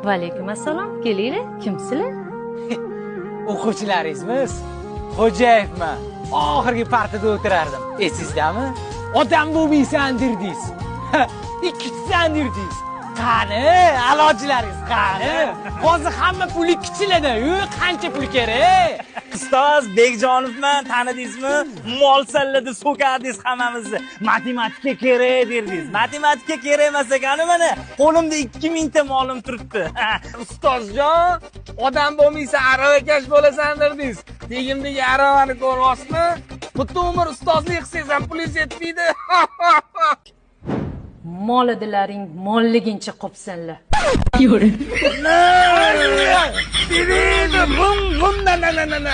Va alaykum assalom. Kelinglar. Kimsizlar? O'quvchilaringizmiz? Xo'jayevman. Oxirgi partada o'tirardim. Esizdami? Odam bo'lmaysan derdingiz. Ikkitasan derdingiz. Qani, alojilaringiz qani? Hozir hamma puli kichiladi-yu, qancha pul kerak? Ustoz Bekjonovman, tanidingizmi? Mol sallada so'kardingiz hammamizni. Matematika kerak derdingiz. Matematika kerak emas ekan, mana qo'limda 2000 ta molim turibdi. Ustozjon, odam bo'lmaysa aravakash bo'lasan derdingiz. Tegimdagi aravani ko'ryapsizmi? Butun umr ustozlik qilsangiz ham pulingiz yetmaydi. Molidilaring molligincha qopsanlar. Bum bum na na na na na.